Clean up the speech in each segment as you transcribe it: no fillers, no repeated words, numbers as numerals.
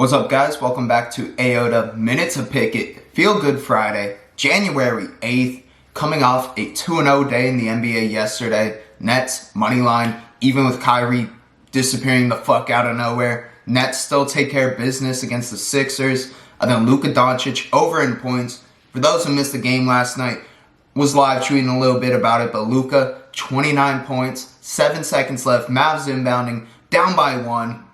What's up, guys? Welcome back to Aota Minute to Pick It. Feel Good Friday, January 8th, coming off a 2-0 day in the NBA yesterday. Nets, money line, even with Kyrie disappearing the fuck out of nowhere. Nets still take care of business against the Sixers. And then Luka Doncic over in points. For those who missed the game last night, was live tweeting a little bit about it, but Luka, 29 points, 7 seconds left, Mavs inbounding, down by 1.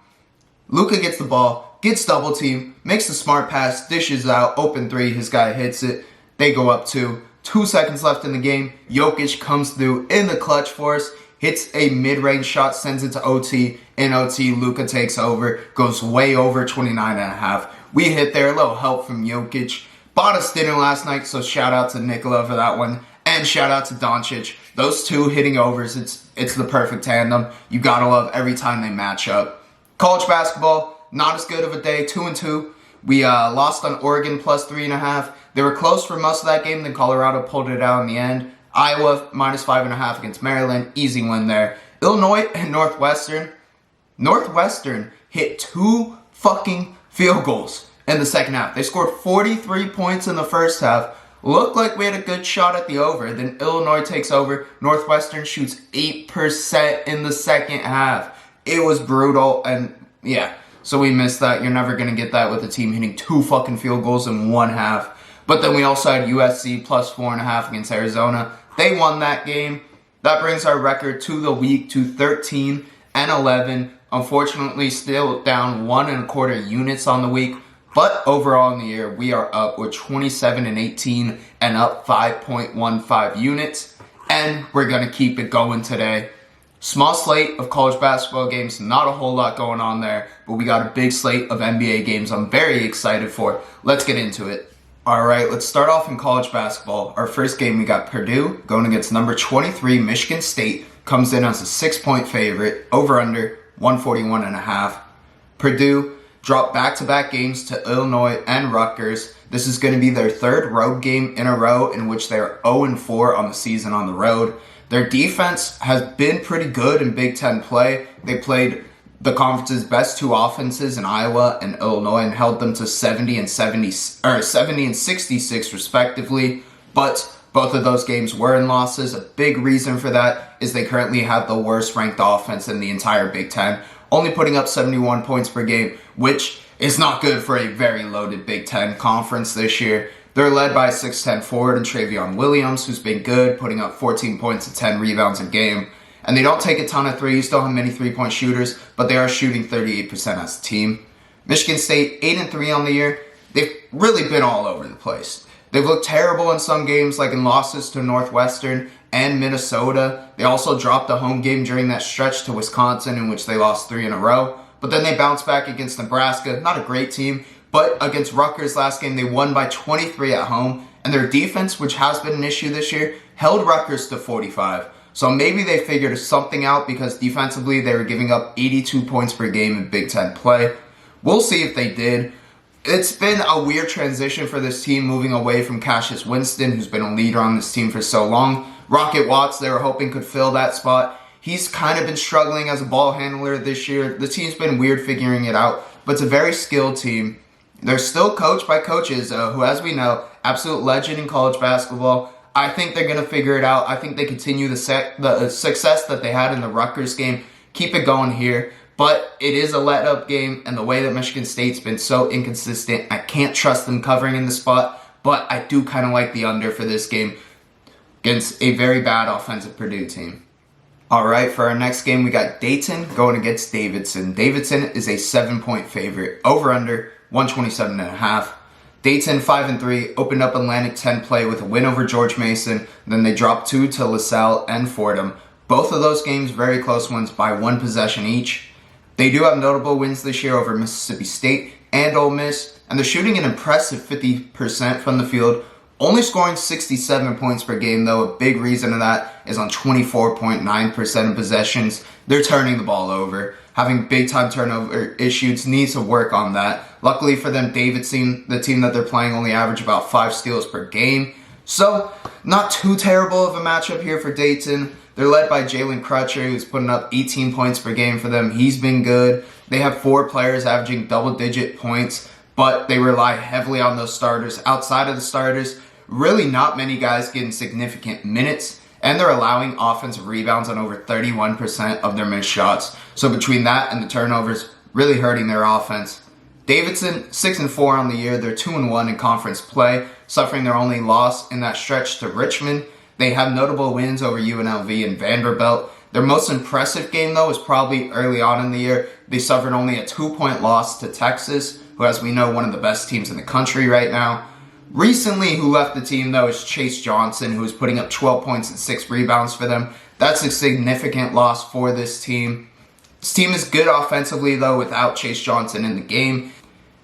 Luka gets the ball, gets double team, makes the smart pass, dishes out, open 3, his guy hits it, they go up 2. 2 seconds left in the game, Jokic comes through in the clutch for us, hits a mid-range shot, sends it to OT. In OT, Luka takes over, goes way over 29.5. We hit there, a little help from Jokic. Bought us dinner last night, so shout out to Nikola for that one. And shout out to Doncic. Those two hitting overs, it's the perfect tandem. You gotta love every time they match up. College basketball, not as good of a day, 2-2. We lost on Oregon plus 3.5. They were close for most of that game, then Colorado pulled it out in the end. Iowa minus 5.5 against Maryland, easy win there. Illinois and Northwestern. Northwestern hit 2 fucking field goals in the second half. They scored 43 points in the first half. Looked like we had a good shot at the over. Then Illinois takes over. Northwestern shoots 8% in the second half. It was brutal, and yeah, so we missed that. You're never going to get that with a team hitting 2 fucking field goals in one half. But then we also had USC plus 4.5 against Arizona. They won that game. That brings our record to the week to 13-11. Unfortunately, still down 1.25 units on the week. But overall in the year, we are up with 27-18 and up 5.15 units. And we're going to keep it going today. Small slate of college basketball games, not a whole lot going on there, but we got a big slate of NBA games I'm very excited for. Let's get into it. Alright, let's start off in college basketball. Our first game, we got Purdue going against number 23, Michigan State. Comes in as a 6-point favorite, over under 141.5. Purdue dropped back-to-back games to Illinois and Rutgers. This is going to be their 3rd road game in a row in which they're 0-4 on the season on the road. Their defense has been pretty good in Big Ten play. They played the conference's best 2 offenses in Iowa and Illinois and held them to 70 and 66 respectively. But both of those games were in losses. A big reason for that is they currently have the worst ranked offense in the entire Big Ten, only putting up 71 points per game, which is not good for a very loaded Big Ten conference this year. They're led by a 6'10 forward in Travion Williams, who's been good, putting up 14 points and 10 rebounds a game. And they don't take a ton of threes, don't have many 3-point shooters, but they are shooting 38% as a team. Michigan State, 8-3 on the year. They've really been all over the place. They've looked terrible in some games, like in losses to Northwestern and Minnesota. They also dropped a home game during that stretch to Wisconsin, in which they lost 3 in a row. But then they bounced back against Nebraska, not a great team. But against Rutgers last game, they won by 23 at home. And their defense, which has been an issue this year, held Rutgers to 45. So maybe they figured something out because defensively they were giving up 82 points per game in Big Ten play. We'll see if they did. It's been a weird transition for this team, moving away from Cassius Winston, who's been a leader on this team for so long. Rocket Watts, they were hoping could fill that spot. He's kind of been struggling as a ball handler this year. The team's been weird figuring it out, but it's a very skilled team. They're still coached by coaches who, as we know, absolute legend in college basketball. I think they're going to figure it out. I think they continue the success that they had in the Rutgers game. Keep it going here. But it is a let-up game, and the way that Michigan State's been so inconsistent, I can't trust them covering in the spot. But I do kind of like the under for this game against a very bad offensive Purdue team. Alright, for our next game, we got Dayton going against Davidson. Davidson is a 7-point favorite, over-under 127.5. Dayton 5-3 opened up Atlantic 10 play with a win over George Mason. Then they dropped 2 to LaSalle and Fordham. Both of those games very close ones by 1 possession each. They do have notable wins this year over Mississippi State and Ole Miss, and they're shooting an impressive 50% from the field, only scoring 67 points per game though. A big reason of that is on 24.9% of possessions. They're turning the ball over. Having big-time turnover issues, needs to work on that. Luckily for them, Davidson, the team that they're playing, only average about 5 steals per game. So, not too terrible of a matchup here for Dayton. They're led by Jalen Crutcher, who's putting up 18 points per game for them. He's been good. They have 4 players averaging double-digit points, but they rely heavily on those starters. Outside of the starters, really not many guys getting significant minutes, and they're allowing offensive rebounds on over 31% of their missed shots. So between that and the turnovers, really hurting their offense. Davidson, 6-4 on the year. They're 2-1 in conference play, suffering their only loss in that stretch to Richmond. They have notable wins over UNLV and Vanderbilt. Their most impressive game, though, was probably early on in the year. They suffered only a 2-point loss to Texas, who, as we know, one of the best teams in the country right now. Recently, who left the team, though, is Chase Johnson, who is putting up 12 points and 6 rebounds for them. That's a significant loss for this team. This team is good offensively, though, without Chase Johnson in the game.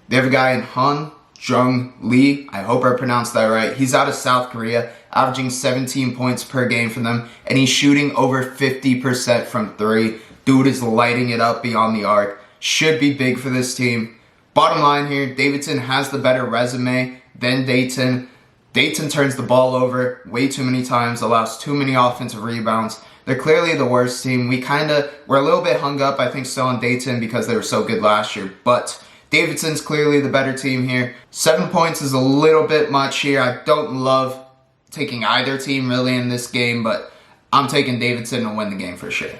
They have a guy in Han Jung Lee. I hope I pronounced that right. He's out of South Korea, averaging 17 points per game for them, and he's shooting over 50% from 3. Dude is lighting it up beyond the arc. Should be big for this team. Bottom line here, Davidson has the better resume than Dayton. Dayton turns the ball over way too many times, allows too many offensive rebounds. They're clearly the worst team. We're a little bit hung up, I think, still on Dayton because they were so good last year, but Davidson's clearly the better team here. 7 points is a little bit much here. I don't love taking either team really in this game, but I'm taking Davidson to win the game for sure.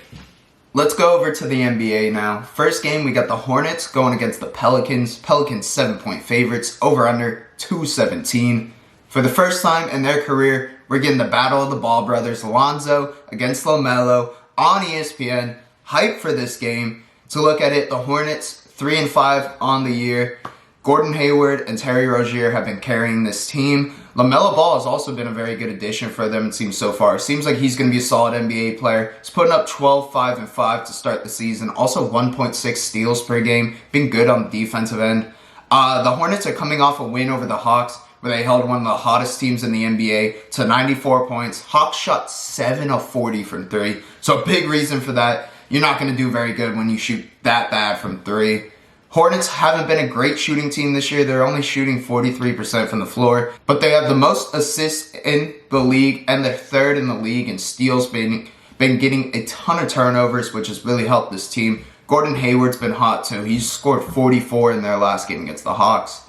Let's go over to the NBA now. First game, we got the Hornets going against the Pelicans. Pelicans 7-point favorites, over under 217. For the first time in their career, we're getting the battle of the Ball brothers, Lonzo against LaMelo on ESPN. Hype for this game. To look at it, the Hornets 3-5 on the year. Gordon Hayward and Terry Rozier have been carrying this team. LaMelo Ball has also been a very good addition for them, it seems so far. It seems like he's going to be a solid NBA player. He's putting up 12, 5, and 5 to start the season. Also 1.6 steals per game. Been good on the defensive end. The Hornets are coming off a win over the Hawks, where they held one of the hottest teams in the NBA to 94 points. Hawks shot 7 of 40 from 3. So a big reason for that. You're not going to do very good when you shoot that bad from 3. Hornets haven't been a great shooting team this year. They're only shooting 43% from the floor, but they have the most assists in the league, and they're 3rd in the league in steals, been getting a ton of turnovers, which has really helped this team. Gordon Hayward's been hot too. He's scored 44 in their last game against the Hawks.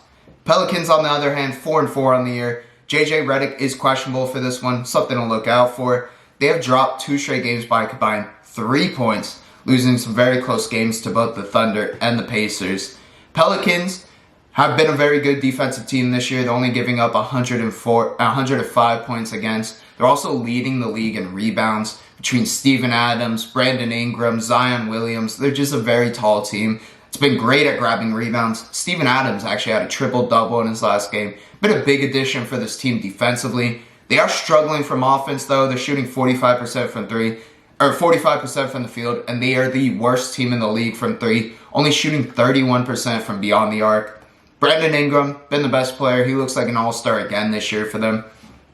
Pelicans, on the other hand, 4-4 on the year. JJ Redick is questionable for this one, something to look out for. They have dropped 2 straight games by a combined 3 points, losing some very close games to both the Thunder and the Pacers. Pelicans have been a very good defensive team this year. They're only giving up 105 points against. They're also leading the league in rebounds between Steven Adams, Brandon Ingram, Zion Williams. They're just a very tall team. It's been great at grabbing rebounds. Steven Adams actually had a triple-double in his last game. Been a big addition for this team defensively. They are struggling from offense, though. They're shooting 45% from 3. Or 45% from the field, and they are the worst team in the league from 3, only shooting 31% from beyond the arc. Brandon Ingram, been the best player. He looks like an all-star again this year for them.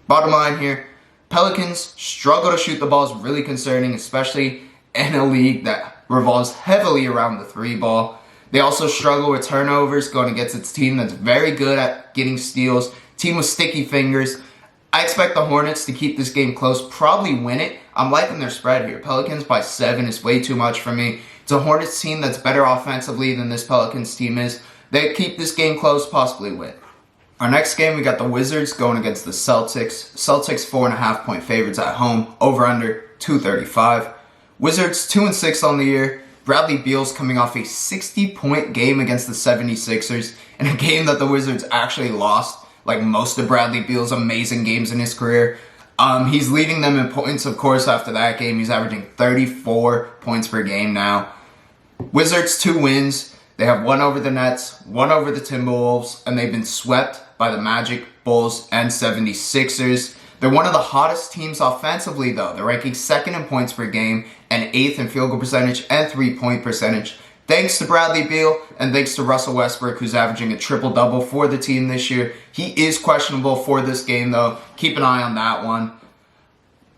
Bottom line here, Pelicans struggle to shoot the ball is really concerning, especially in a league that revolves heavily around the 3 ball. They also struggle with turnovers going against its team that's very good at getting steals, team with sticky fingers. I expect the Hornets to keep this game close, probably win it. I'm liking their spread here. Pelicans by 7 is way too much for me. It's a Hornets team that's better offensively than this Pelicans team is. They keep this game close, possibly win. Our next game, we got the Wizards going against the Celtics. Celtics 4.5-point favorites at home, over under 235. Wizards 2-6 on the year. Bradley Beal's coming off a 60-point game against the 76ers in a game that the Wizards actually lost. Like most of Bradley Beal's amazing games in his career. He's leading them in points, of course, after that game. He's averaging 34 points per game now. Wizards 2 wins. They have 1 over the Nets, 1 over the Timberwolves, and they've been swept by the Magic, Bulls, and 76ers. They're one of the hottest teams offensively, though. They're ranking 2nd in points per game and 8th in field goal percentage and 3-point percentage. Thanks to Bradley Beal and thanks to Russell Westbrook, who's averaging a triple-double for the team this year. He is questionable for this game, though. Keep an eye on that one.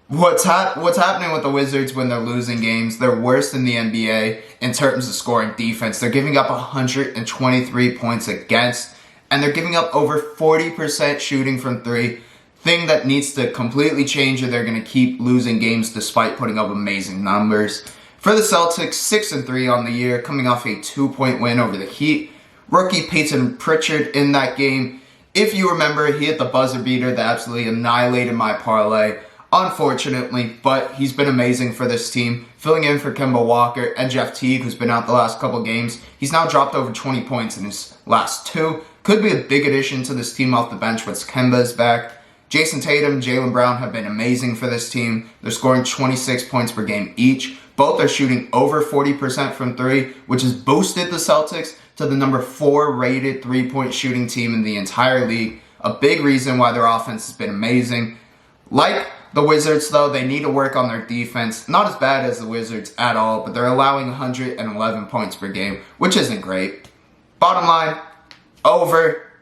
What's happening with the Wizards when they're losing games? They're worse in the NBA in terms of scoring defense. They're giving up 123 points against, and they're giving up over 40% shooting from 3. Thing that needs to completely change, or they're going to keep losing games despite putting up amazing numbers. For the Celtics, 6-3 on the year, coming off a 2-point win over the Heat. Rookie Peyton Pritchard in that game. If you remember, he hit the buzzer beater that absolutely annihilated my parlay. Unfortunately, but he's been amazing for this team, filling in for Kemba Walker and Jeff Teague, who's been out the last couple games. He's now dropped over 20 points in his last two. Could be a big addition to this team off the bench once Kemba is back. Jason Tatum, Jaylen Brown have been amazing for this team. They're scoring 26 points per game each. Both are shooting over 40% from three, which has boosted the Celtics to the number 4 rated three-point shooting team in the entire league. A big reason why their offense has been amazing. Like the Wizards, though, they need to work on their defense. Not as bad as the Wizards at all, but they're allowing 111 points per game, which isn't great. Bottom line, over.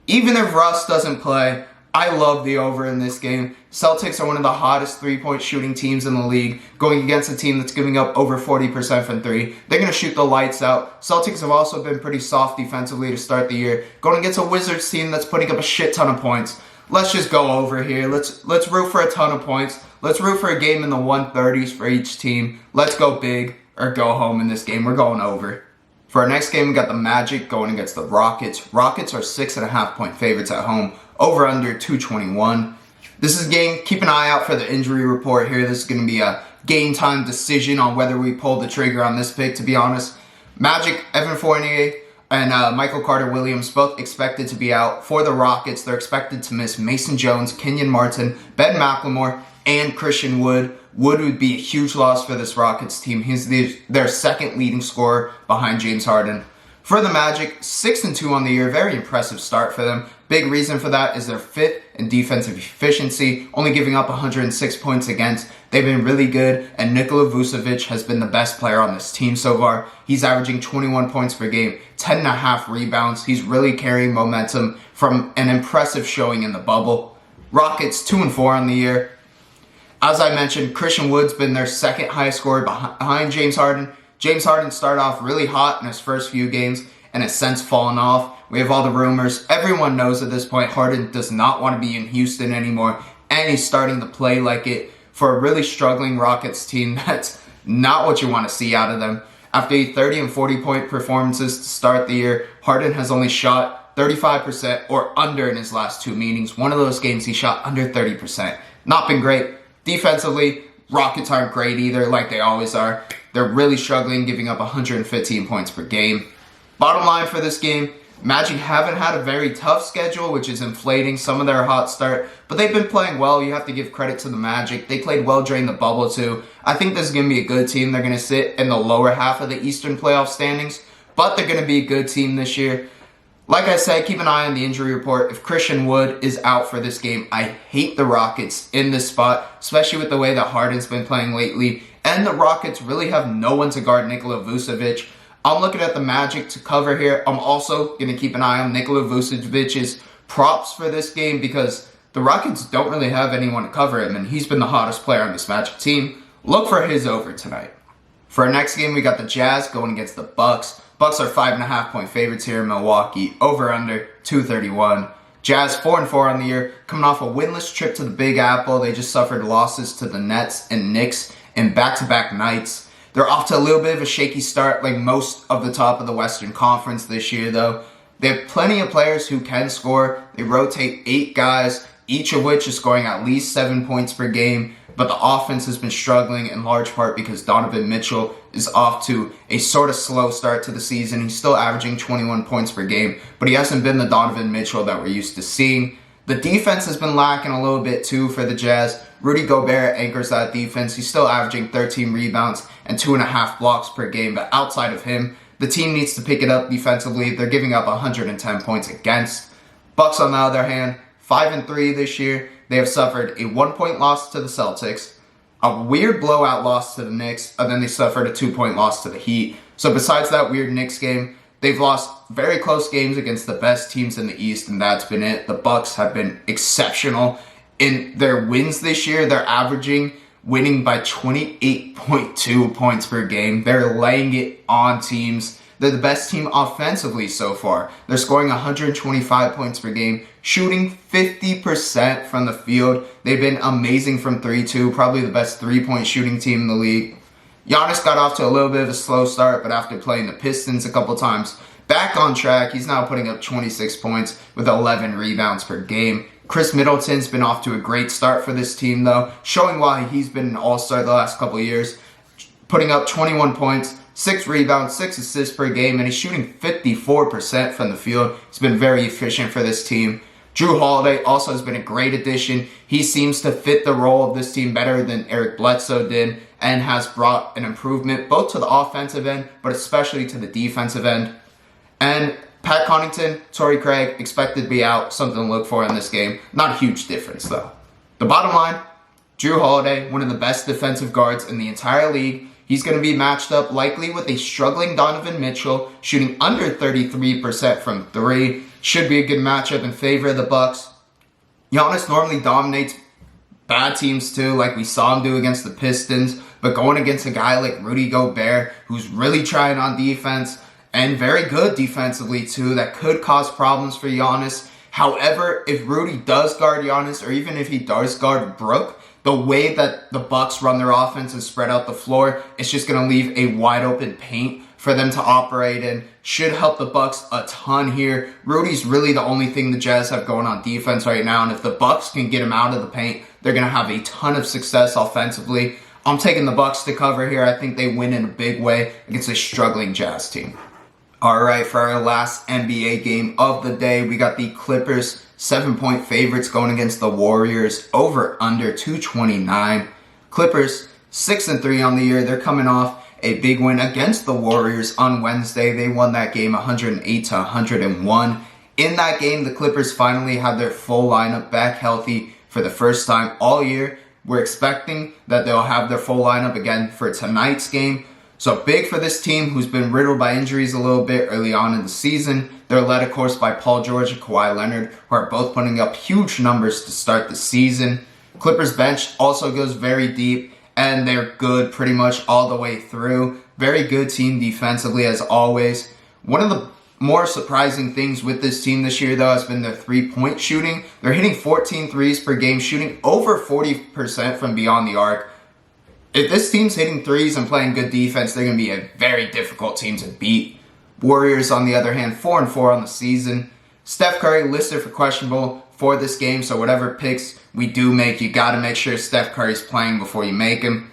Even if Russ doesn't play, I love the over in this game. Celtics are one of the hottest three-point shooting teams in the league, going against a team that's giving up over 40% from three. They're going to shoot the lights out. Celtics have also been pretty soft defensively to start the year, going against a Wizards team that's putting up a shit ton of points. Let's just go over here. Let's root for a ton of points. Let's root for a game in the 130s for each team. Let's go big or go home in this game. We're going over. For our next game, we got the Magic going against the Rockets. Rockets are 6.5-point favorites at home. Over under 221. This is a game. Keep an eye out for the injury report here. This is going to be a game time decision on whether we pull the trigger on this pick, to be honest. Magic, Evan Fournier, and Michael Carter-Williams both expected to be out. For the Rockets, they're expected to miss Mason Jones, Kenyon Martin, Ben McLemore, and Christian Wood. Wood would be a huge loss for this Rockets team. He's their second leading scorer behind James Harden. For the Magic, 6-2 on the year. Very impressive start for them. Big reason for that is their fifth in defensive efficiency, only giving up 106 points against. They've been really good, and Nikola Vucevic has been the best player on this team so far. He's averaging 21 points per game, 10.5 rebounds. He's really carrying momentum from an impressive showing in the bubble. Rockets, 2-4 on the year. As I mentioned, Christian Wood's been their second highest scorer behind James Harden. James Harden started off really hot in his first few games and has since fallen off. We have all the rumors. Everyone knows at this point Harden does not want to be in Houston anymore, and he's starting to play like it for a really struggling Rockets team. That's not what you want to see out of them. After 30 and 40-point performances to start the year, Harden has only shot 35% or under in his last two meetings. One of those games he shot under 30%. Not been great. Defensively, Rockets aren't great either, like they always are. They're really struggling, giving up 115 points per game. Bottom line for this game, Magic haven't had a very tough schedule, which is inflating some of their hot start, but they've been playing well. You have to give credit to the Magic. They played well during the bubble too. I think this is going to be a good team. They're going to sit in the lower half of the Eastern playoff standings, but they're going to be a good team this year. Like I said, keep an eye on the injury report. If Christian Wood is out for this game, I hate the Rockets in this spot, especially with the way that Harden's been playing lately. And the Rockets really have no one to guard Nikola Vucevic. I'm looking at the Magic to cover here. I'm also going to keep an eye on Nikola Vucevic's props for this game because the Rockets don't really have anyone to cover him, and he's been the hottest player on this Magic team. Look for his over tonight. For our next game, we got the Jazz going against the Bucks. Bucks are 5.5-point favorites here in Milwaukee. Over under 231. Jazz 4-4 on the year, coming off a winless trip to the Big Apple. They just suffered losses to the Nets and Knicks in back-to-back nights. They're off to a little bit of a shaky start like most of the top of the Western Conference this year, though. They have plenty of players who can score. They rotate 8 guys, each of which is scoring at least 7 points per game. But the offense has been struggling in large part because Donovan Mitchell is off to a sort of slow start to the season. He's still averaging 21 points per game, but he hasn't been the Donovan Mitchell that we're used to seeing. The defense has been lacking a little bit too for the Jazz. Rudy Gobert anchors that defense. He's still averaging 13 rebounds and 2.5 blocks per game, but outside of him, the team needs to pick it up defensively. They're giving up 110 points against. Bucks, on the other hand, 5-3 this year. They have suffered a 1-point loss to the Celtics, a weird blowout loss to the Knicks, and then they suffered a 2-point loss to the Heat. So besides that weird Knicks game, they've lost very close games against the best teams in the East, and that's been it. The Bucks have been exceptional in their wins this year. They're winning by 28.2 points per game. They're laying it on teams. they're the best team offensively so far. They're scoring 125 points per game, shooting 50% from the field. They've been amazing from 3 too, probably the best three-point shooting team in the league. Giannis got off to a little bit of a slow start, but after playing the Pistons a couple times, back on track. He's now putting up 26 points with 11 rebounds per game. Chris Middleton's been off to a great start for this team, though, showing why he's been an all-star the last couple of years, putting up 21 points, 6 rebounds, 6 assists per game, and he's shooting 54% from the field. He's been very efficient for this team. Jrue Holiday also has been a great addition. He seems to fit the role of this team better than Eric Bledsoe did and has brought an improvement both to the offensive end, but especially to the defensive end. And Pat Connaughton, Torrey Craig, expected to be out. Something to look for in this game. Not a huge difference, though. The bottom line, Jrue Holiday, one of the best defensive guards in the entire league. He's going to be matched up likely with a struggling Donovan Mitchell, shooting under 33% from 3. Should be a good matchup in favor of the Bucks. Giannis normally dominates bad teams too, like we saw him do against the Pistons. But going against a guy like Rudy Gobert, who's really trying on defense, and very good defensively too, that could cause problems for Giannis. However, if Rudy does guard Giannis, or even if he does guard Brook, the way that the Bucks run their offense and spread out the floor, it's just going to leave a wide open paint for them to operate in. Should help the Bucks a ton here. Rudy's really the only thing the Jazz have going on defense right now, and if the Bucks can get him out of the paint, they're going to have a ton of success offensively. I'm taking the Bucks to cover here. I think they win in a big way against a struggling Jazz team. Alright, for our last NBA game of the day, we got the Clippers 7-point favorites going against the Warriors, over under 229. Clippers 6-3 on the year. They're coming off a big win against the Warriors on Wednesday. They won that game 108-101. In that game, the Clippers finally had their full lineup back healthy for the first time all year. We're expecting that they'll have their full lineup again for tonight's game. So big for this team, who's been riddled by injuries a little bit early on in the season. They're led, of course, by Paul George and Kawhi Leonard, who are both putting up huge numbers to start the season. Clippers bench also goes very deep, and they're good pretty much all the way through. Very good team defensively, as always. One of the more surprising things with this team this year, though, has been their three-point shooting. They're hitting 14 threes per game, shooting over 40% from beyond the arc. If this team's hitting threes and playing good defense, they're going to be a very difficult team to beat. Warriors, on the other hand, 4-4 on the season. Steph Curry listed for questionable for this game, so whatever picks we do make, you got to make sure Steph Curry's playing before you make him.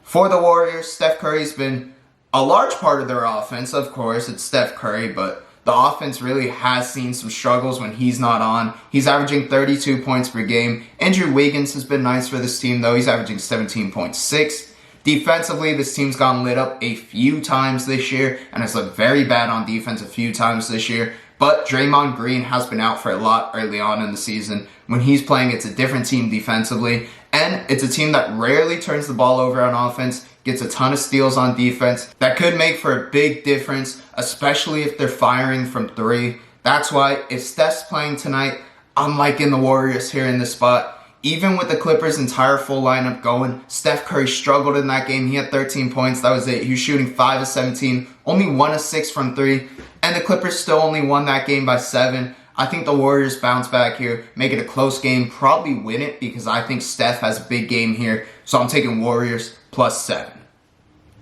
For the Warriors, Steph Curry's been a large part of their offense. Of course, it's Steph Curry, but the offense really has seen some struggles when he's not on. He's averaging 32 points per game. Andrew Wiggins has been nice for this team, though. He's averaging 17.6. Defensively, this team's gotten lit up a few times this year, and has looked very bad on defense a few times this year. But Draymond Green has been out for a lot early on in the season. When he's playing, it's a different team defensively, and it's a team that rarely turns the ball over on offense, gets a ton of steals on defense. That could make for a big difference, especially if they're firing from 3. That's why if Steph's playing tonight, I'm liking the Warriors here in this spot. Even with the Clippers' entire full lineup going, Steph Curry struggled in that game. He had 13 points. That was it. He was shooting 5 of 17, only 1 of 6 from 3. And the Clippers still only won that game by 7. I think the Warriors bounce back here, make it a close game, probably win it because I think Steph has a big game here. So I'm taking Warriors +7.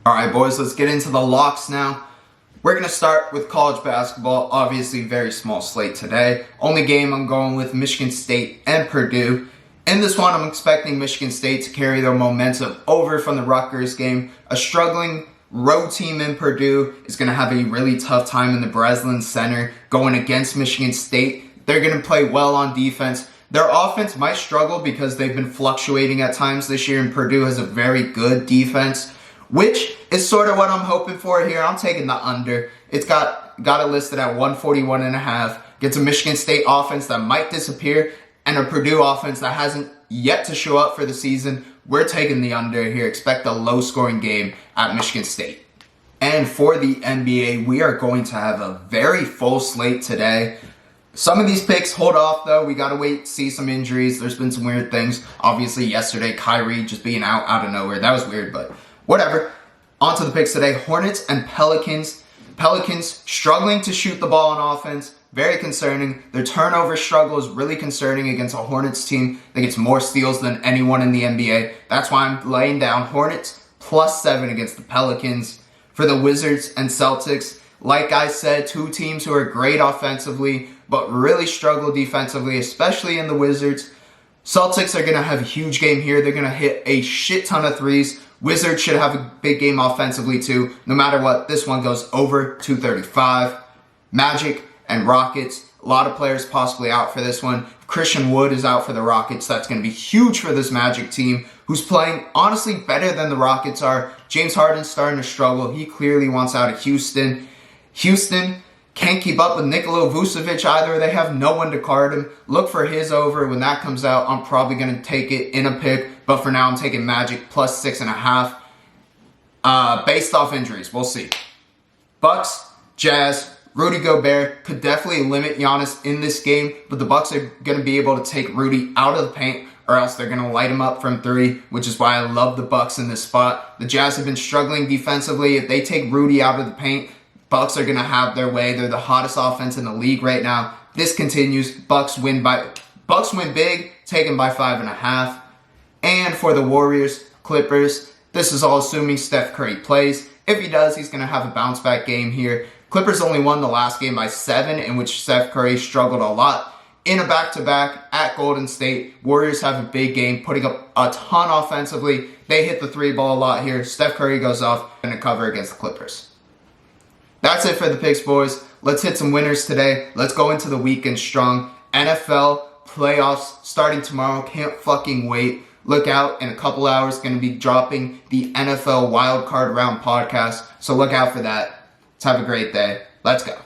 Alright, boys, let's get into the locks now. We're going to start with college basketball. Obviously, very small slate today. Only game I'm going with Michigan State and Purdue. In this one, I'm expecting Michigan State to carry their momentum over from the Rutgers game. A struggling road team in Purdue is going to have a really tough time in the Breslin Center going against Michigan State. They're going to play well on defense. Their offense might struggle because they've been fluctuating at times this year, and Purdue has a very good defense, which is sort of what I'm hoping for here. I'm taking the under. It's got it listed at 141.5. Gets a Michigan State offense that might disappear and a Purdue offense that hasn't yet to show up for the season. We're taking the under here. Expect a low-scoring game at Michigan State. And for the NBA, we are going to have a very full slate today. Some of these picks hold off, though. We got to wait to see some injuries. There's been some weird things. Obviously, yesterday, Kyrie just being out of nowhere. That was weird, but whatever. On to the picks today. Hornets and Pelicans. Pelicans struggling to shoot the ball on offense. Very concerning. Their turnover struggle is really concerning against a Hornets team that gets more steals than anyone in the NBA. That's why I'm laying down Hornets +7 against the Pelicans. For the Wizards and Celtics, like I said, two teams who are great offensively, but really struggle defensively, especially in the Wizards. Celtics are going to have a huge game here. They're going to hit a shit ton of threes. Wizards should have a big game offensively too. No matter what, this one goes over 235. Magic and Rockets, a lot of players possibly out for this one. Christian Wood is out for the Rockets. That's going to be huge for this Magic team, who's playing honestly better than the Rockets are. James Harden's starting to struggle. He clearly wants out of Houston. Houston can't keep up with Nikola Vucevic either. They have no one to guard him. Look for his over. When that comes out, I'm probably going to take it in a pick. But for now, I'm taking Magic +6.5. Based off injuries. We'll see. Bucks, Jazz, Rudy Gobert could definitely limit Giannis in this game, but the Bucks are going to be able to take Rudy out of the paint, or else they're going to light him up from three, which is why I love the Bucks in this spot. The Jazz have been struggling defensively. If they take Rudy out of the paint, Bucks are going to have their way. They're the hottest offense in the league right now. This continues. Bucks win big, taken by 5.5. And for the Warriors, Clippers, this is all assuming Steph Curry plays. If he does, he's going to have a bounce back game here. Clippers only won the last game by 7, in which Steph Curry struggled a lot. In a back-to-back at Golden State, Warriors have a big game, putting up a ton offensively. They hit the three ball a lot here. Steph Curry goes off in a cover against the Clippers. That's it for the picks, boys. Let's hit some winners today. Let's go into the weekend strong. NFL playoffs starting tomorrow. Can't fucking wait. Look out, in a couple hours, going to be dropping the NFL Wildcard Round podcast. So look out for that. Let's have a great day. Let's go.